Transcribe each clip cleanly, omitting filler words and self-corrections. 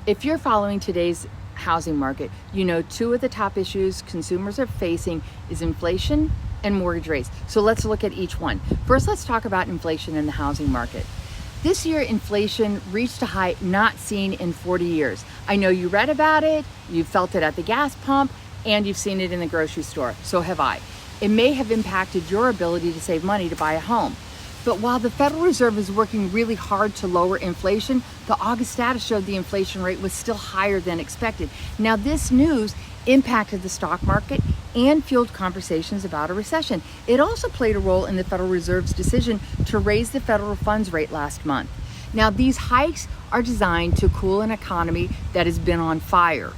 If you're following today's housing market, you know two of the top issues consumers are facing is inflation and mortgage rates. So let's look at each one. First, let's talk about inflation in the housing market. This year, inflation reached a height not seen in 40 years. I know you read about it, you felt it at the gas pump, and you've seen it in the grocery store. So have I. It may have impacted your ability to save money to buy a home. But while the Federal Reserve is working really hard to lower inflation, the August data showed the inflation rate was still higher than expected. Now, this news impacted the stock market and fueled conversations about a recession. It also played a role in the Federal Reserve's decision to raise the federal funds rate last month. Now, these hikes are designed to cool an economy that has been on fire.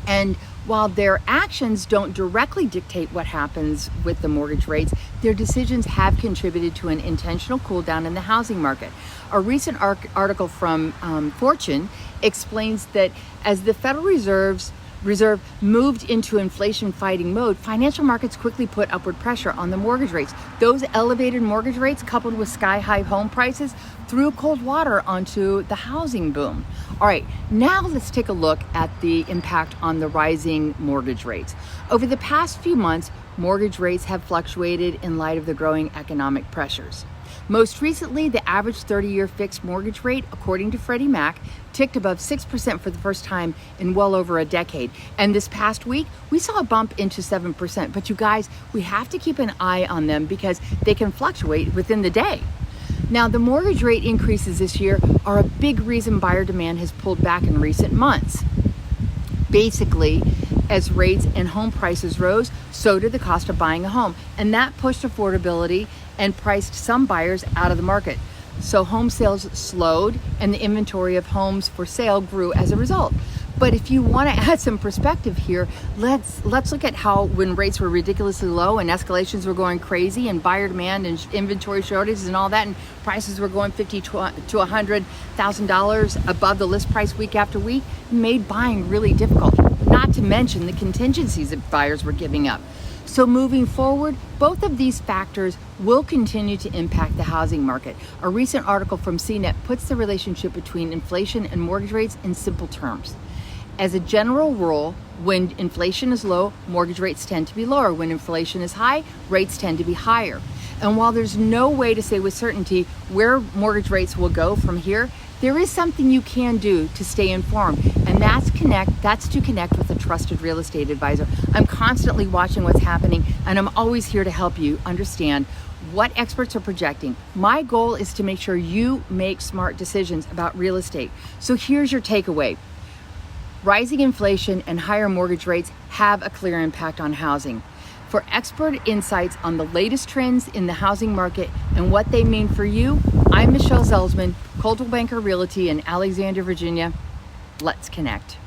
And while their actions don't directly dictate what happens with the mortgage rates, their decisions have contributed to an intentional cool down in the housing market. A recent article from Fortune explains that as the Federal Reserve moved into inflation fighting mode, financial markets quickly put upward pressure on the mortgage rates. Those elevated mortgage rates, coupled with sky-high home prices, threw cold water onto the housing boom. All right, now let's take a look at the impact on the rising mortgage rates. Over the past few months, mortgage rates have fluctuated in light of the growing economic pressures. Most recently, the average 30-year fixed mortgage rate, according to Freddie Mac, ticked above 6% for the first time in well over a decade. And this past week, we saw a bump into 7%. But you guys, we have to keep an eye on them because they can fluctuate within the day. Now, the mortgage rate increases this year are a big reason buyer demand has pulled back in recent months. Basically, as rates and home prices rose, so did the cost of buying a home. And that pushed affordability and priced some buyers out of the market. So home sales slowed and the inventory of homes for sale grew as a result. But if you want to add some perspective here, let's look at how when rates were ridiculously low and escalations were going crazy and buyer demand and inventory shortages and all that, and prices were going $50,000 to $100,000 above the list price week after week, made buying really difficult. Not to mention the contingencies that buyers were giving up. So moving forward, both of these factors will continue to impact the housing market. A recent article from CNET puts the relationship between inflation and mortgage rates in simple terms. As a general rule, when inflation is low, mortgage rates tend to be lower. When inflation is high, rates tend to be higher. And while there's no way to say with certainty where mortgage rates will go from here, there is something you can do to stay informed, and that's to connect with a trusted real estate advisor. I'm constantly watching what's happening, and I'm always here to help you understand what experts are projecting. My goal is to make sure you make smart decisions about real estate. So here's your takeaway. Rising inflation and higher mortgage rates have a clear impact on housing. For expert insights on the latest trends in the housing market and what they mean for you, I'm Michelle Zelsman, Coldwell Banker Realty in Alexandria, Virginia. Let's connect.